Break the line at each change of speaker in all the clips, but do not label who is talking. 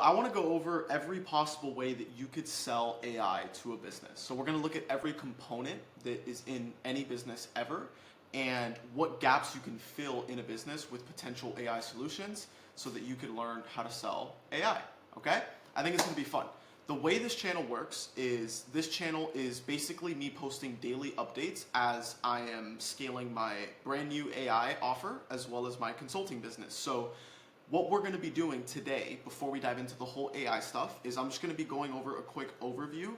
I want to go over every possible way that you could sell AI to a business. So we're going to look at every component that is in any business ever and what gaps you can fill in a business with potential AI solutions so that you can learn how to sell AI, okay? I think it's going to be fun. The way this channel works is this channel is basically me posting daily updates as I am scaling my brand new AI offer as well as my consulting business. So what we're going to be doing today, before we dive into the whole AI stuff, is I'm just going to be going over a quick overview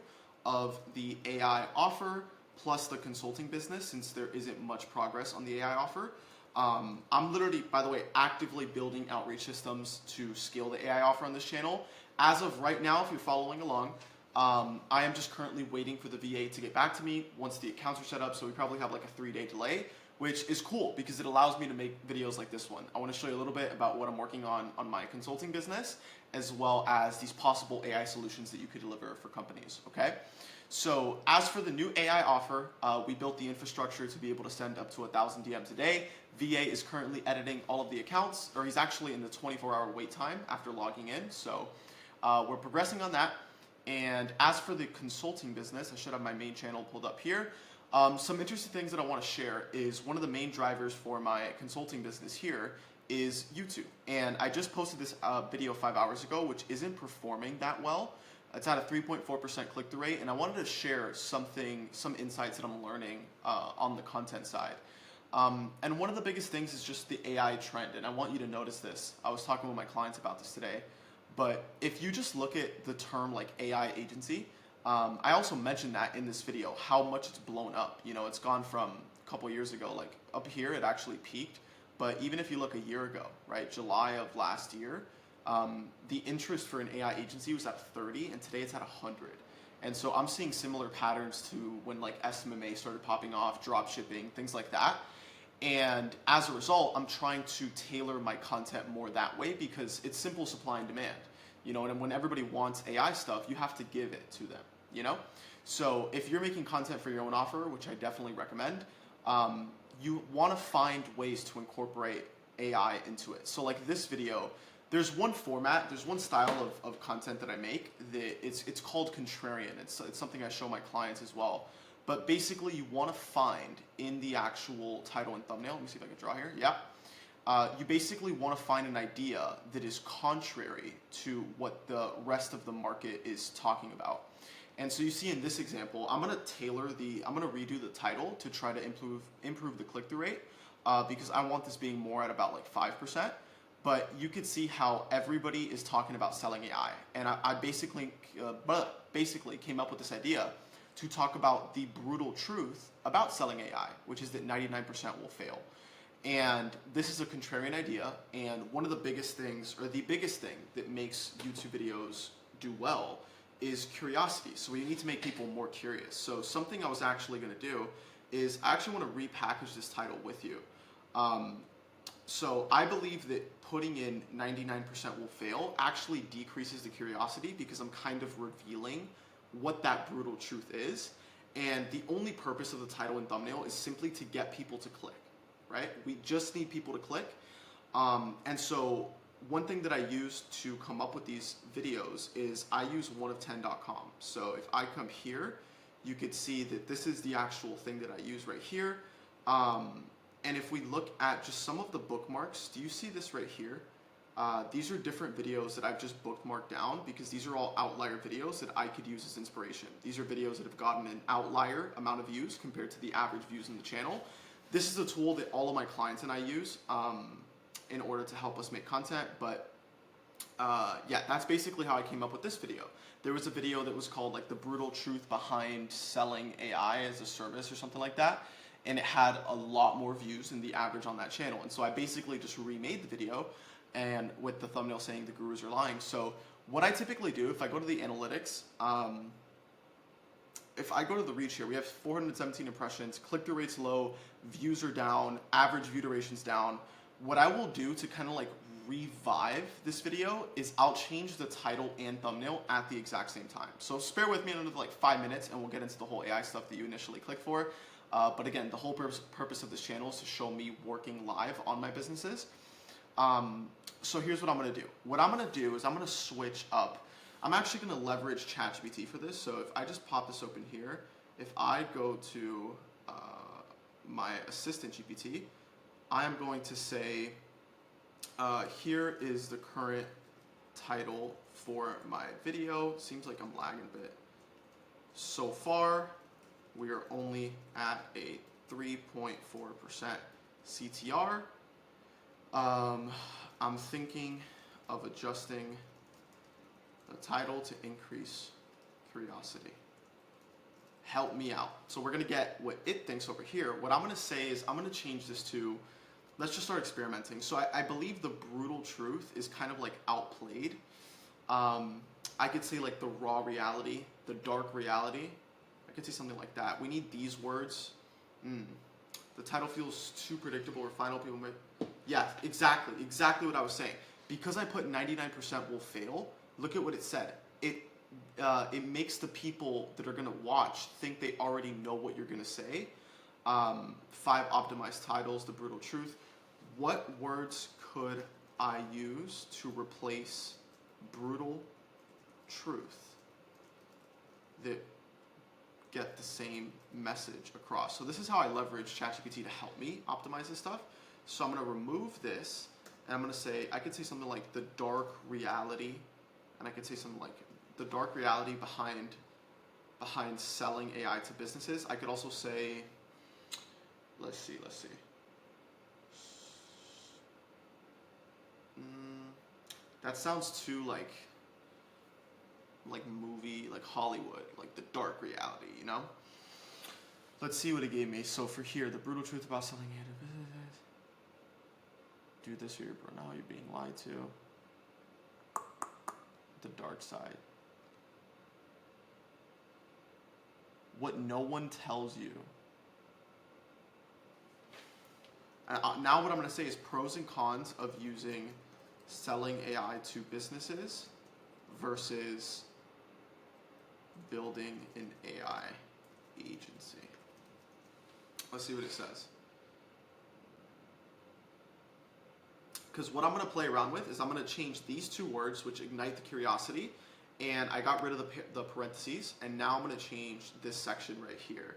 of the AI offer plus the consulting business, since there isn't much progress on the AI offer. I'm literally, by the way, actively building outreach systems to scale the AI offer on this channel. As of right now, if you're following along, I am just currently waiting for the VA to get back to me once the accounts are set up, so we probably have like a 3-day delay, which is cool because it allows me to make videos like this one. I want to show you a little bit about what I'm working on my consulting business, as well as these possible AI solutions that you could deliver for companies, okay? So as for the new AI offer, we built the infrastructure to be able to send up to 1,000 DMs a day. VA is currently editing all of the accounts, or he's actually in the 24-hour wait time after logging in, so we're progressing on that. And as for the consulting business, I should have my main channel pulled up here. Some interesting things that I want to share is one of the main drivers for my consulting business here is YouTube. And I just posted this video 5 hours ago, which isn't performing that well. It's at a 3.4% click-through rate, and I wanted to share some insights that I'm learning on the content side. And one of the biggest things is just the AI trend, and I want you to notice this. I was talking with my clients about this today, but if you just look at the term like AI agency, I also mentioned that in this video, how much it's blown up. You know, it's gone from a couple years ago, like up here, it actually peaked. But even if you look a year ago, right, July of last year, the interest for an AI agency was at 30, and today it's at 100. And so I'm seeing similar patterns to when like SMMA started popping off, drop shipping, things like that. And as a result, I'm trying to tailor my content more that way because it's simple supply and demand. You know, and when everybody wants AI stuff, you have to give it to them, you know? So if you're making content for your own offer, which I definitely recommend, you want to find ways to incorporate AI into it. So like this video, there's one format, there's one style of content that I make that it's called contrarian. It's something I show my clients as well. But basically you want to find in the actual title and thumbnail, let me see if I can draw here, yeah. You basically want to find an idea that is contrary to what the rest of the market is talking about. And so you see in this example, I'm going to redo the title to try to improve the click-through rate because I want this being more at about like 5%. But you could see how everybody is talking about selling AI. And I basically came up with this idea to talk about the brutal truth about selling AI, which is that 99% will fail. And this is a contrarian idea, and one of the biggest things, or the biggest thing that makes YouTube videos do well is curiosity. So we need to make people more curious. So something I was actually going to do is I actually want to repackage this title with you. So I believe that putting in 99% will fail actually decreases the curiosity because I'm kind of revealing what that brutal truth is. And the only purpose of the title and thumbnail is simply to get people to click. Right? We just need people to click. And so one thing that I use to come up with these videos is I use oneof10.com. So if I come here, you could see that this is the actual thing that I use right here. And if we look at just some of the bookmarks, do you see this right here? These are different videos that I've just bookmarked down because these are all outlier videos that I could use as inspiration. These are videos that have gotten an outlier amount of views compared to the average views in the channel. This is a tool that all of my clients and I use in order to help us make content, but yeah, that's basically how I came up with this video. There was a video that was called like the brutal truth behind selling AI as a service or something like that, and it had a lot more views than the average on that channel. And so I basically just remade the video and with the thumbnail saying the gurus are lying. So what I typically do, if I go to the analytics, if I go to the reach here, we have 417 impressions, click-through rate's low, views are down, average view duration's down. What I will do to kind of like revive this video is I'll change the title and thumbnail at the exact same time. So spare with me another like 5 minutes and we'll get into the whole AI stuff that you initially clicked for. But again, the whole purpose of this channel is to show me working live on my businesses. So here's what I'm gonna do. What I'm gonna do is I'm gonna switch up. I'm actually gonna leverage ChatGPT for this. So if I just pop this open here, if I go to my assistant GPT, I am going to say, here is the current title for my video. Seems like I'm lagging a bit. So far, we are only at a 3.4% CTR. I'm thinking of adjusting the title to increase curiosity. Help me out. So we're gonna get what it thinks over here. What I'm gonna say is I'm gonna change this to, let's just start experimenting. So I believe the brutal truth is kind of like outplayed. I could say like the raw reality, the dark reality. I could say something like that. We need these words. The title feels too predictable or final. People might, yeah, exactly what I was saying. Because I put 99% will fail, look at what it said. It makes the people that are gonna watch think they already know what you're gonna say. 5 optimized titles, the brutal truth. What words could I use to replace brutal truth that get the same message across? So this is how I leverage ChatGPT to help me optimize this stuff. So I'm gonna remove this, and I'm gonna say, I could say something like the dark reality, and I could say something like the dark reality behind selling AI to businesses. I could also say, let's see. That sounds too like movie, like Hollywood, like the dark reality, you know? Let's see what it gave me. So for here, the brutal truth about selling AI to businesses. Do this here, bro. Now you're being lied to. The dark side. What no one tells you. Now what I'm going to say is pros and cons of using selling AI to businesses versus building an AI agency. Let's see what it says. Because what I'm going to play around with is I'm going to change these 2 words, which ignite the curiosity, and I got rid of the parentheses, and now I'm going to change this section right here.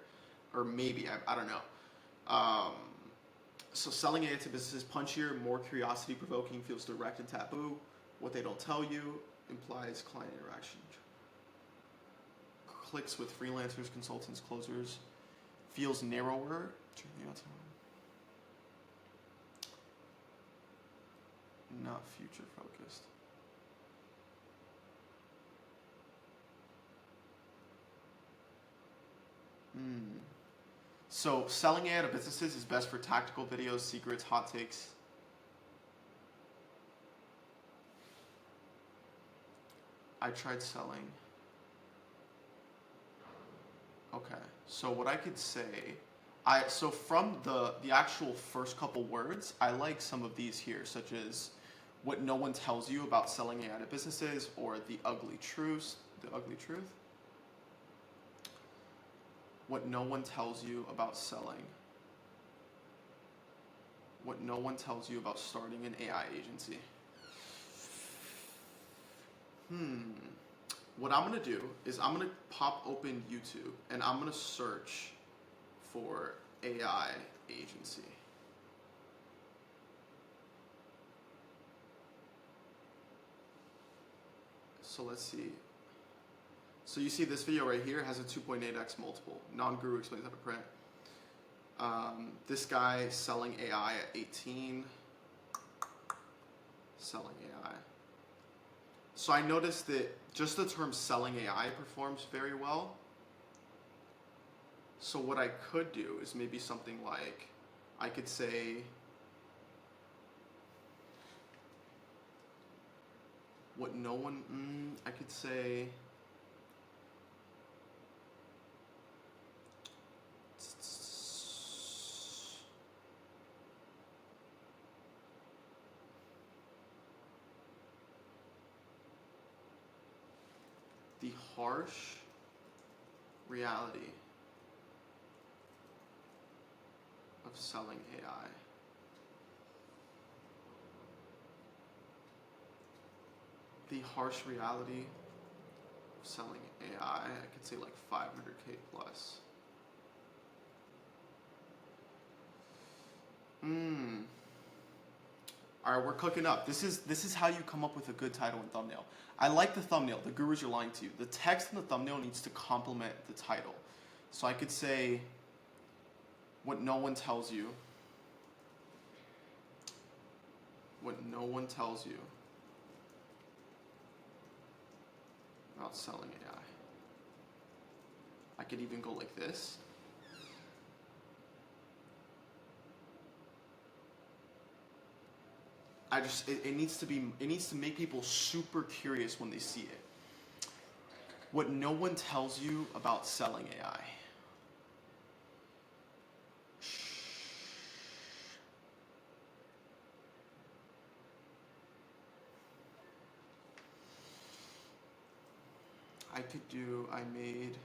Or maybe, I don't know. So selling AI to businesses, punchier, more curiosity-provoking, feels direct and taboo. What they don't tell you implies client interaction. Clicks with freelancers, consultants, closers. Feels narrower. Not future-focused. So selling AI to businesses is best for tactical videos, secrets, hot takes. I tried selling. Okay, so what I could say, so from the actual first couple words, I like some of these here, such as what no one tells you about selling AI to businesses, or the ugly truth. What no one tells you about selling. What no one tells you about starting an AI agency. What I'm going to do is I'm going to pop open YouTube and I'm going to search for AI agency. So let's see. So you see this video right here has a 2.8x multiple. Non-guru explains how to print. This guy selling AI at 18. Selling AI. So I noticed that just the term selling AI performs very well. So what I could do is maybe something like, I could say, what no one, I could say, the harsh reality of selling AI. The harsh reality of selling AI, I could say like 500K plus. All right, we're cooking up. This is how you come up with a good title and thumbnail. I like the thumbnail. The gurus are lying to you. The text in the thumbnail needs to complement the title. So I could say, what no one tells you. What no one tells you about selling AI. I could even go like this. It needs to make people super curious when they see it. What no one tells you about selling AI. I made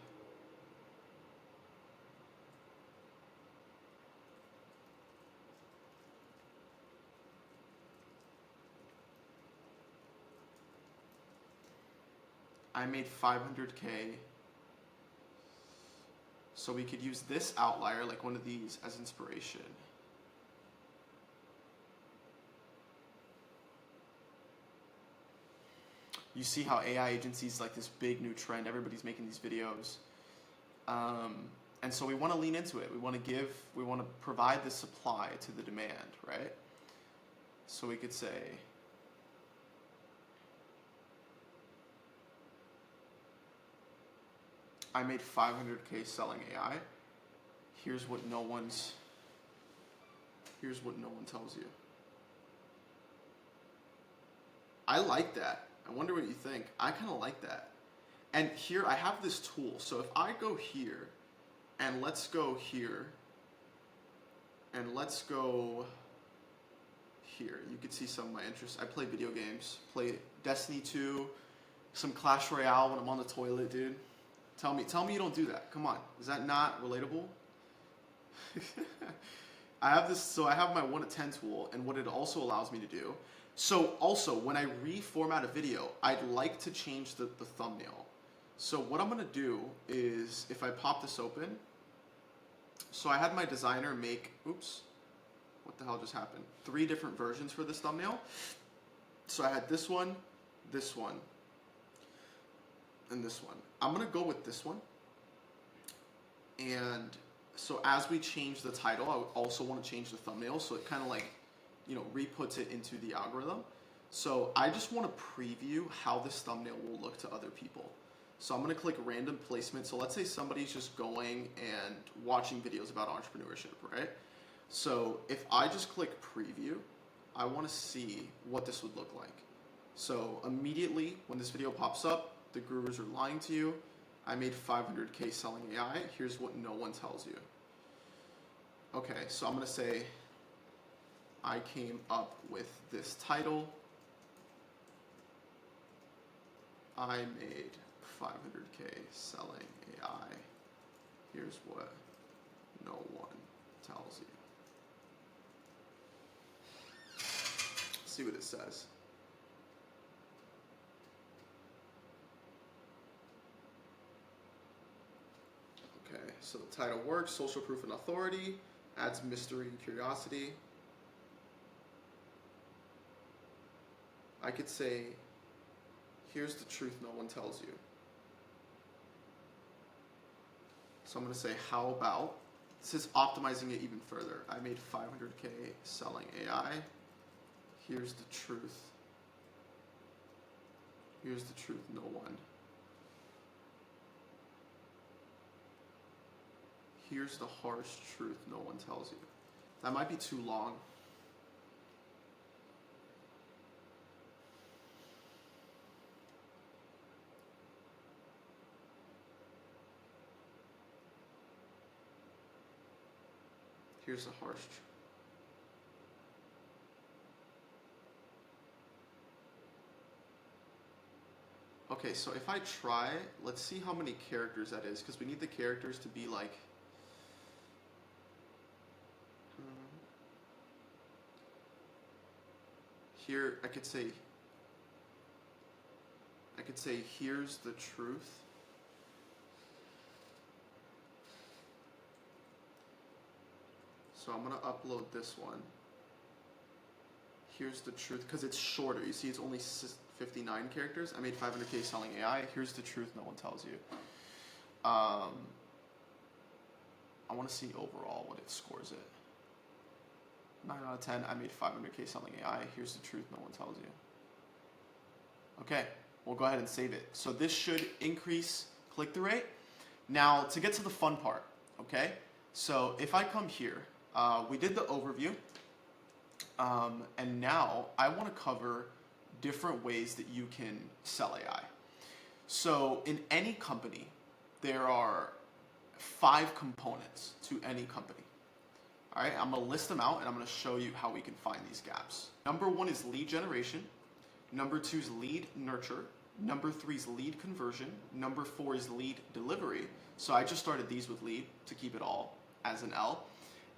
I made 500K, so we could use this outlier, like one of these, as inspiration. You see how AI agencies like this big new trend. Everybody's making these videos. And so we want to lean into it. We want to provide the supply to the demand, right? So we could say, I made 500K selling AI. Here's what no one tells you. I like that. I wonder what you think. I kind of like that. And here I have this tool. So if I go here, and let's go here, and let's go here. You can see some of my interests. I play video games. Play Destiny 2, some Clash Royale when I'm on the toilet, dude. Tell me you don't do that. Come on. Is that not relatable? I have my 1 to 10 tool, and what it also allows me to do. So also, when I reformat a video, I'd like to change the thumbnail. So what I'm gonna do is, if I pop this open, so I had my designer make, oops, what the hell just happened? 3 different versions for this thumbnail. So I had this one, and this one. I'm gonna go with this one. And so as we change the title, I also want to change the thumbnail, so it kind of like, re-puts it into the algorithm. So I just want to preview how this thumbnail will look to other people. So I'm going to click random placement. So let's say somebody's just going and watching videos about entrepreneurship, right? So if I just click preview, I want to see what this would look like. So immediately when this video pops up, the gurus are lying to you. I made 500K selling AI. Here's what no one tells you. Okay, so I'm going to say, I came up with this title. I made 500K selling AI. Here's what no one tells you. Let's see what it says. Okay, so the title works, social proof and authority, adds mystery and curiosity. I could say, here's the truth no one tells you. So I'm going to say, how about, this is optimizing it even further. I made 500K selling AI. Here's the truth. Here's the truth no one. Here's the harsh truth no one tells you. That might be too long. Here's the harsh truth. Okay, so if I try, let's see how many characters that is, because we need the characters to be like, here I could say, could say, here's the truth. So I'm going to upload this one. Here's the truth, because it's shorter. You see, it's only 59 characters. I made 500K selling AI. Here's the truth no one tells you. I want to see overall what it scores it. 9 out of 10. I made 500K selling AI. Here's the truth no one tells you. Okay, we'll go ahead and save it. So this should increase click-through rate. Now, to get to the fun part, okay? So if I come here, we did the overview, and now I want to cover different ways that you can sell AI. So in any company, there are 5 components to any company. All right, I'm going to list them out, and I'm going to show you how we can find these gaps. Number 1 is lead generation. Number 2 is lead nurture. Number 3 is lead conversion. Number 4 is lead delivery. So I just started these with lead to keep it all as an L.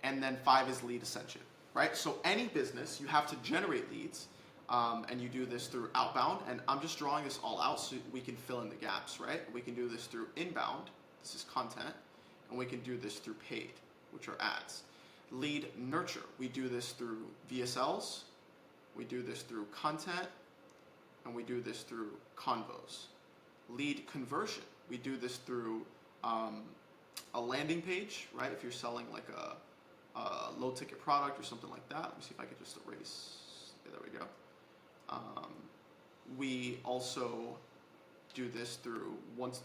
And then 5 is lead ascension, right? So any business, you have to generate leads, and you do this through outbound. And I'm just drawing this all out so we can fill in the gaps, right? We can do this through inbound. This is content. And we can do this through paid, which are ads. Lead nurture, we do this through VSLs. We do this through content. And we do this through convos. Lead conversion, we do this through a landing page, right? If you're selling like a low ticket product or something like that. Let me see if I could just erase. Yeah, there we go. We also do this through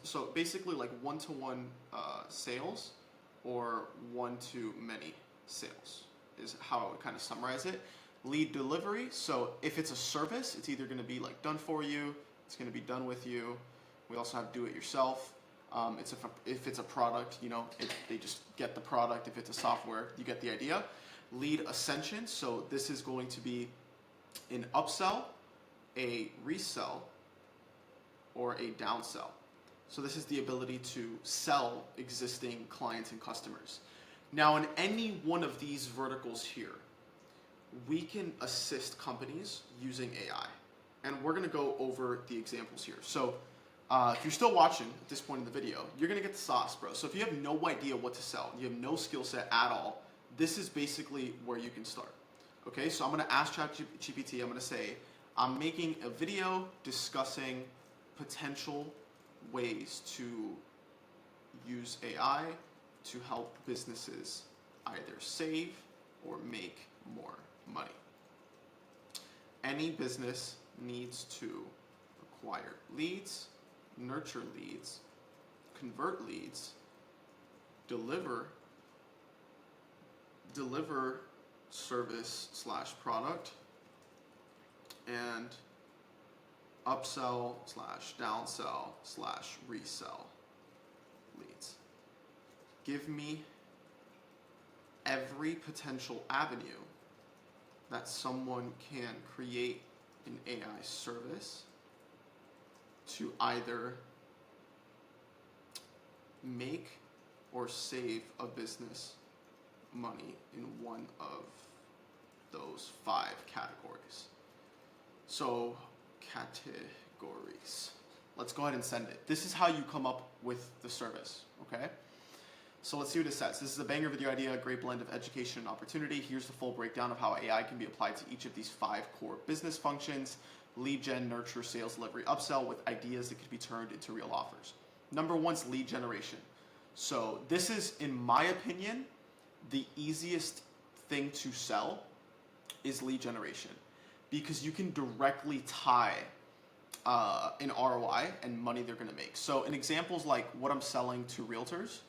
so basically like one-to-one sales or one-to-many sales is how I would kind of summarize it. Lead delivery, so if it's a service, it's either going to be like done for you, it's going to be done with you. We also have do it yourself. If it's a product, you know, they just get the product. If it's a software, you get the idea. Lead ascension, so this is going to be an upsell, a resell, or a downsell. So this is the ability to sell existing clients and customers. Now in any one of these verticals here, we can assist companies using AI. And we're gonna go over the examples here. So if you're still watching at this point in the video, you're gonna get the sauce, bro. So if you have no idea what to sell, you have no skill set at all, this is basically where you can start. Okay, so I'm gonna ask ChatGPT, I'm gonna say, I'm making a video discussing potential ways to use AI to help businesses either save or make more money. Any business needs to acquire leads, nurture leads, convert leads, deliver service/product, and upsell/downsell/resell leads. Give me every potential avenue that someone can create an AI service to either make or save a business money in one of those 5 categories. So, categories. Let's go ahead and send it. This is how you come up with the service, okay? So let's see what it says. This is a banger video idea, a great blend of education and opportunity. Here's the full breakdown of how AI can be applied to each of these 5 core business functions: lead gen, nurture, sales, delivery, upsell, with ideas that could be turned into real offers. Number 1 is lead generation. So this is, in my opinion, the easiest thing to sell is lead generation, because you can directly tie an ROI and money they're gonna make. So an examples like what I'm selling to realtors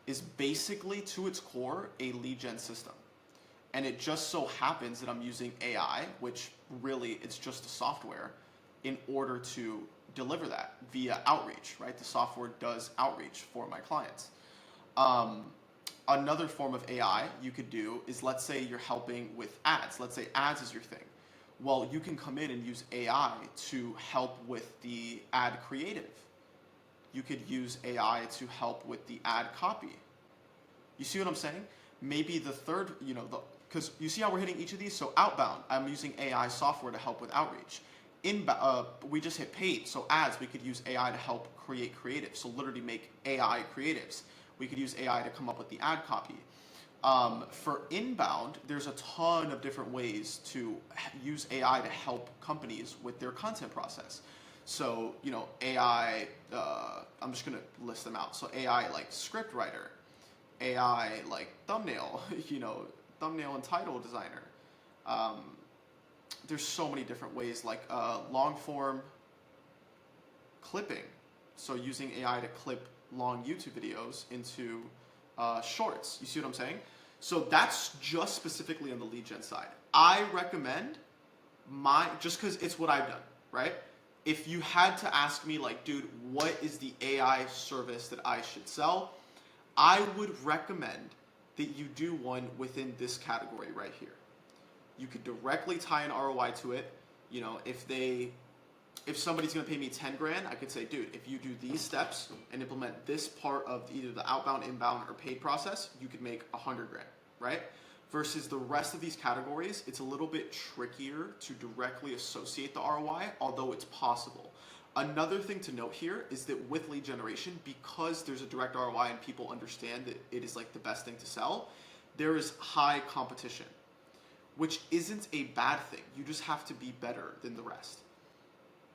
is basically, to its core, a lead gen system. And it just so happens that I'm using AI, which really it's just a software, in order to deliver that via outreach, right? The software does outreach for my clients. Another form of AI you could do is, let's say you're helping with ads. Let's say ads is your thing. Well, you can come in and use AI to help with the ad creative. You could use AI to help with the ad copy. You see what I'm saying? Maybe the third, because you see how we're hitting each of these? So outbound, I'm using AI software to help with outreach. we just hit paid. So ads, we could use AI to help create creative. So literally make AI creatives. We could use AI to come up with the ad copy. For inbound, there's a ton of different ways to use AI to help companies with their content process. So, AI, I'm just going to list them out. So AI like script writer, AI like thumbnail, thumbnail and title designer. There's so many different ways, like long form clipping. So using AI to clip long YouTube videos into shorts. You see what I'm saying? So that's just specifically on the lead gen side. I recommend just because it's what I've done, right? If you had to ask me, like, dude, what is the AI service that I should sell? I would recommend that you do one within this category right here. You could directly tie an ROI to it. If somebody's gonna pay me 10 grand, I could say, dude, if you do these steps and implement this part of either the outbound, inbound, or paid process, you could make 100 grand, right? Versus the rest of these categories, it's a little bit trickier to directly associate the ROI, although it's possible. Another thing to note here is that with lead generation, because there's a direct ROI and people understand that it is like the best thing to sell, there is high competition, which isn't a bad thing. You just have to be better than the rest.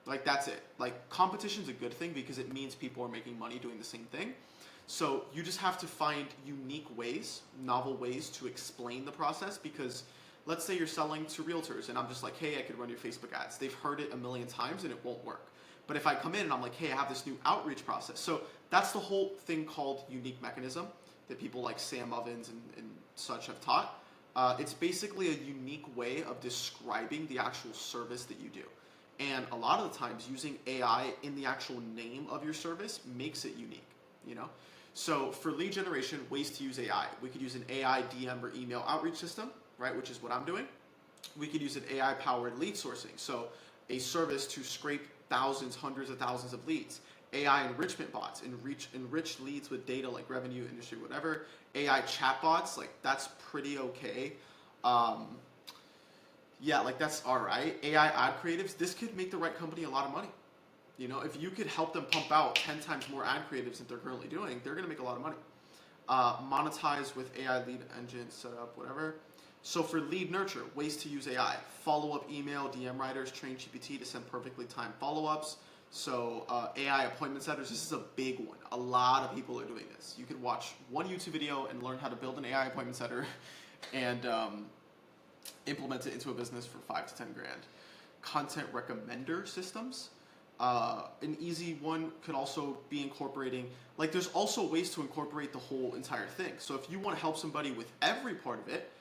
Like, that's it. Like, competition's a good thing because it means people are making money doing the same thing. So you just have to find unique ways, novel ways to explain the process, because let's say you're selling to realtors and I'm just like, hey, I could run your Facebook ads. They've heard it a million times and it won't work. But if I come in and I'm like, hey, I have this new outreach process. So that's the whole thing called unique mechanism that people like Sam Ovens and such have taught. It's basically a unique way of describing the actual service that you do. And a lot of the times using AI in the actual name of your service makes it unique, So for lead generation, ways to use AI. We could use an AI DM or email outreach system, right, which is what I'm doing. We could use an AI-powered lead sourcing, so a service to scrape thousands, hundreds of thousands of leads. AI enrichment bots, enrich leads with data like revenue, industry, whatever. AI chatbots, like that's pretty okay. Yeah, like that's all right. AI ad creatives, this could make the right company a lot of money. If you could help them pump out 10 times more ad creatives than they're currently doing, they're gonna make a lot of money. Monetize with AI lead engine setup, whatever. So for lead nurture, ways to use AI. Follow-up email, DM writers, train GPT to send perfectly timed follow-ups. So AI appointment setters, this is a big one. A lot of people are doing this. You could watch one YouTube video and learn how to build an AI appointment setter and implement it into a business for 5 to 10 grand. Content recommender systems. An easy one could also be incorporating, like there's also ways to incorporate the whole entire thing. So if you want to help somebody with every part of it,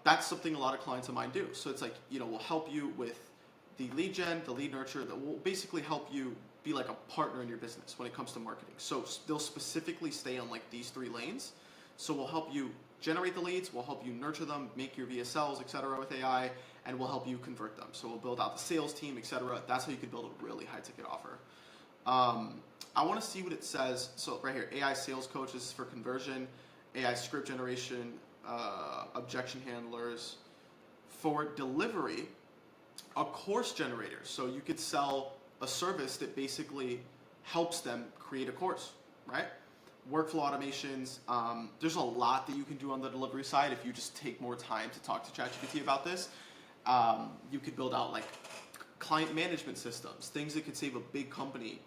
that's something a lot of clients of mine do. So it's like, we'll help you with the lead gen, the lead nurture, that will basically help you be like a partner in your business when it comes to marketing. So they'll specifically stay on like these 3 lanes. So we'll help you generate the leads, we'll help you nurture them, make your VSLs, etc. with AI, and we'll help you convert them. So we'll build out the sales team, etc. That's how you could build a really high ticket offer. I want to see what it says. So right here, AI sales coach, this is for conversion, AI script generation, objection handlers. For delivery, a course generator. So you could sell a service that basically helps them create a course, right? Workflow automations. There's a lot that you can do on the delivery side if you just take more time to talk to ChatGPT about this. You could build out like client management systems, things that could save a big company,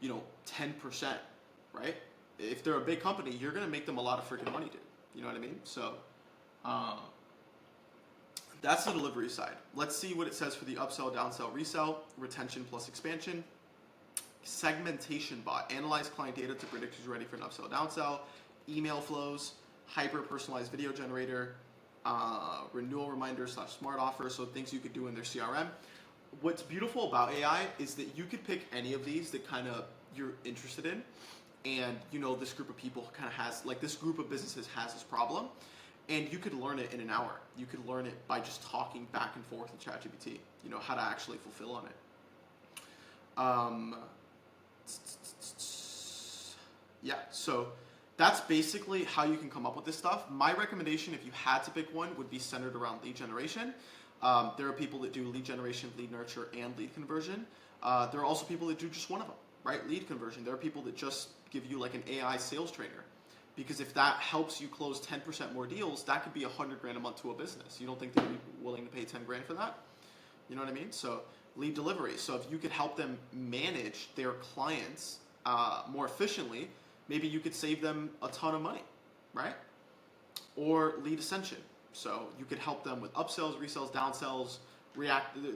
10%, right? If they're a big company, you're gonna make them a lot of freaking money, dude. You know what I mean? So that's the delivery side. Let's see what it says for the upsell, downsell, resell, retention plus expansion. Segmentation bot, analyze client data to predict who's ready for an upsell, downsell. Email flows, hyper personalized video generator, renewal reminder / smart offer, so things you could do in their CRM. What's beautiful about AI is that you could pick any of these that kind of you're interested in, and this group of people kind of has, like this group of businesses has this problem, and you could learn it in an hour. You could learn it by just talking back and forth with ChatGPT, how to actually fulfill on it. Yeah, so that's basically how you can come up with this stuff. My recommendation, if you had to pick one, would be centered around lead generation. There are people that do lead generation, lead nurture, and lead conversion. There are also people that do just one of them, right? Lead conversion. There are people that just give you like an AI sales trainer. Because if that helps you close 10% more deals, that could be $100,000 a month to a business. You don't think they'd be willing to pay 10 grand for that? You know what I mean? So lead delivery. So if you could help them manage their clients more efficiently, maybe you could save them a ton of money, right? Or lead ascension. So you could help them with upsells, resells, downsells,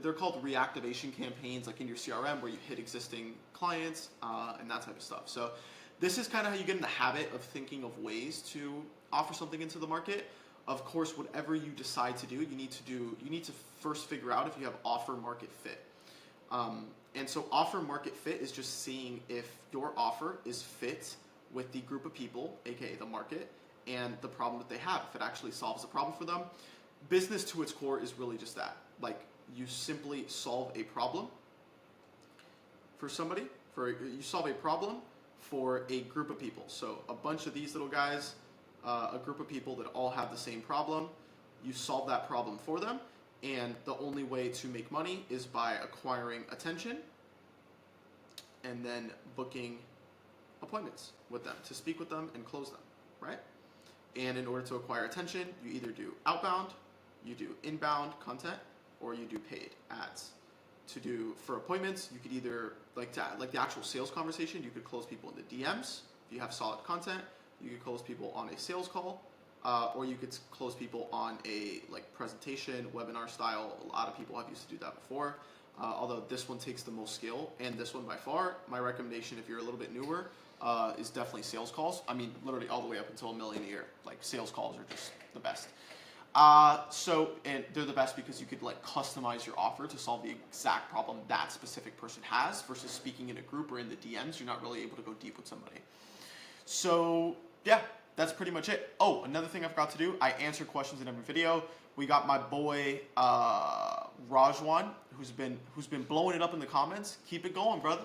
they're called reactivation campaigns, like in your CRM, where you hit existing clients and that type of stuff. So this is kind of how you get in the habit of thinking of ways to offer something into the market. Of course, whatever you decide to do, you need to first figure out if you have offer market fit. And so offer market fit is just seeing if your offer is fit with the group of people, aka the market, and the problem that they have, if it actually solves a problem for them. Business to its core is really just that. Like, you simply solve a problem for somebody, you solve a problem for a group of people. So a bunch of these little guys, a group of people that all have the same problem, you solve that problem for them, and the only way to make money is by acquiring attention and then booking appointments with them to speak with them and close them, right? And in order to acquire attention, you either do outbound, you do inbound content, or you do paid ads. For appointments, you could either, like the actual sales conversation, you could close people in the DMs. If you have solid content, you could close people on a sales call, or you could close people on a presentation, webinar style. A lot of people have used to do that before. Although this one takes the most skill, and this one by far, my recommendation if you're a little bit newer, is definitely sales calls. I mean, literally all the way up until $1 million a year. Like, sales calls are just the best. And they're the best because you could customize your offer to solve the exact problem that specific person has, versus speaking in a group or in the DMs. You're not really able to go deep with somebody. So yeah, that's pretty much it. Oh, another thing I forgot to do, I answer questions in every video. We got my boy Rajwan, who's been blowing it up in the comments. Keep it going, brother.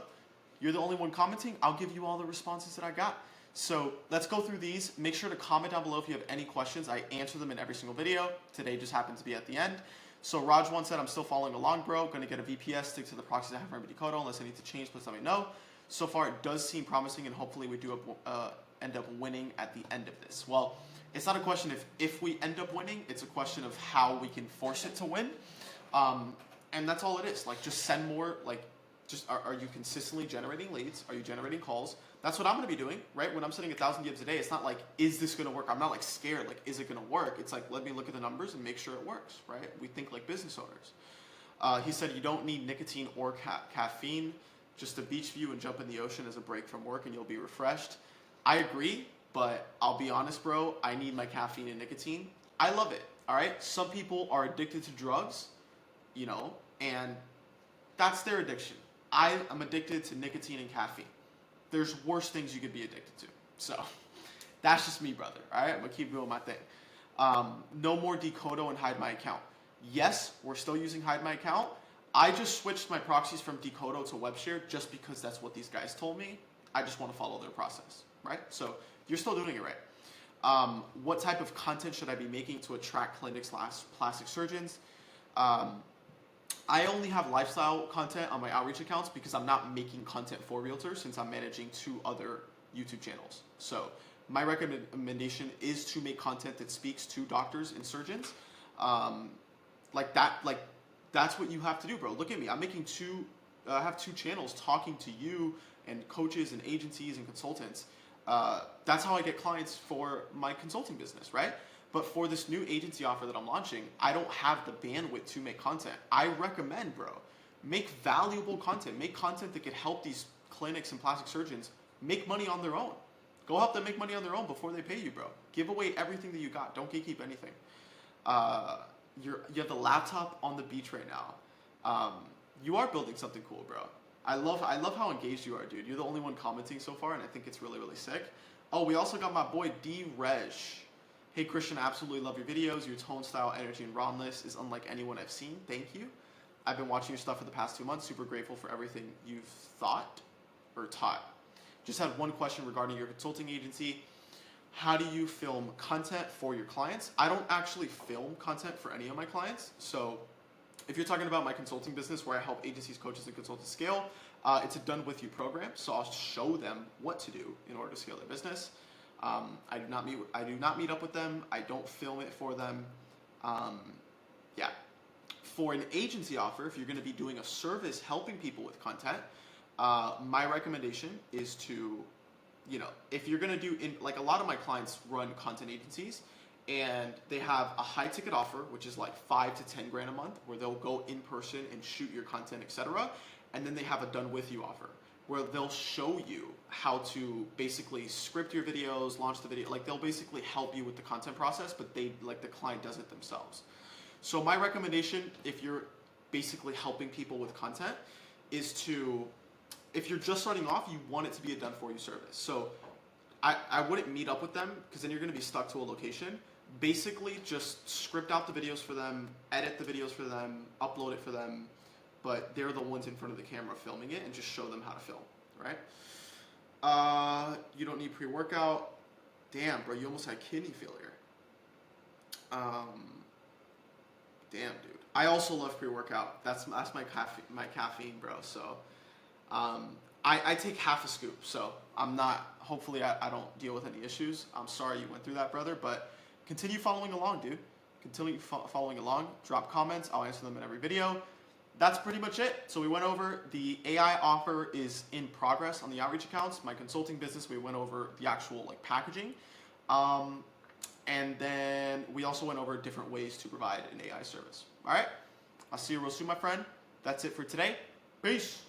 You're the only one commenting. I'll give you all the responses that I got. So let's go through these. Make sure to comment down below if you have any questions. I answer them in every single video. Today just happened to be at the end. So Rajwan said, I'm still following along, bro. Going to get a VPS, stick to the proxies I have for Decodo. Unless I need to change, please let me know. So far, it does seem promising, and hopefully we do end up winning at the end of this. Well, it's not a question if we end up winning. It's a question of how we can force it to win. And that's all it is. Just send more, are you consistently generating leads? Are you generating calls? That's what I'm going to be doing, right? When I'm sending 1,000 gigs a day, it's not is this going to work? I'm not scared, is it going to work? It's let me look at the numbers and make sure it works, right? We think like business owners. He said you don't need nicotine or caffeine, just a beach view and jump in the ocean as a break from work and you'll be refreshed. I agree, but I'll be honest, bro, I need my caffeine and nicotine. I love it, all right? Some people are addicted to drugs, and that's their addiction. I am addicted to nicotine and caffeine. There's worse things you could be addicted to. So that's just me, brother. All right, I'm gonna keep doing my thing. No more Decodo and hide my account. Yes, we're still using hide my account. I just switched my proxies from Decodo to WebShare just because that's what these guys told me. I just want to follow their process, right? So you're still doing it right. What type of content should I be making to attract clinics/plastic surgeons? I only have lifestyle content on my outreach accounts because I'm not making content for realtors, since I'm managing 2 other YouTube channels. So my recommendation is to make content that speaks to doctors and surgeons. That's what you have to do, bro. Look at me. I'm making I have 2 channels talking to you and coaches and agencies and consultants. That's how I get clients for my consulting business, right? But for this new agency offer that I'm launching, I don't have the bandwidth to make content. I recommend, bro, make valuable content. Make content that could help these clinics and plastic surgeons make money on their own. Go help them make money on their own before they pay you, bro. Give away everything that you got. Don't gatekeep anything. You have the laptop on the beach right now. You are building something cool, bro. I love how engaged you are, dude. You're the only one commenting so far, and I think it's really, really sick. Oh, we also got my boy D-Reg. Hey Christian, I absolutely love your videos. Your tone, style, energy, and rawness is unlike anyone I've seen. Thank you. I've been watching your stuff for the past 2 months. Super grateful for everything you've thought or taught. Just had one question regarding your consulting agency. How do you film content for your clients? I don't actually film content for any of my clients. So If you're talking about my consulting business where I help agencies, coaches, and consultants scale, it's a done with you program. So I'll show them what to do in order to scale their business. I do not meet up with them. I don't film it for them. Yeah. For an agency offer, if you're going to be doing a service helping people with content, my recommendation is to, if you're going to do, like a lot of my clients run content agencies, and they have a high ticket offer, which is like 5 to 10 grand a month, where they'll go in person and shoot your content, etc. And then they have a done with you offer, where they'll show you how to basically script your videos, launch the video. Like they'll basically help you with the content process, but the client does it themselves. So my recommendation, if you're basically helping people with content, is to, if you're just starting off, you want it to be a done for you service. So I wouldn't meet up with them, because then you're going to be stuck to a location. Basically just script out the videos for them, edit the videos for them, upload it for them, but they're the ones in front of the camera filming it, and just show them how to film, right? You don't need pre-workout. Damn, bro, you almost had kidney failure. Damn, dude. I also love pre-workout. That's my caffeine, bro. So I take half a scoop, so I'm not, hopefully I don't deal with any issues. I'm sorry you went through that, brother, but continue following along, dude. Continue following along. Drop comments. I'll answer them in every video. That's pretty much it. So we went over the AI offer is in progress on the outreach accounts. My consulting business, we went over the actual packaging. And then we also went over different ways to provide an AI service. All right? I'll see you real soon, my friend. That's it for today. Peace.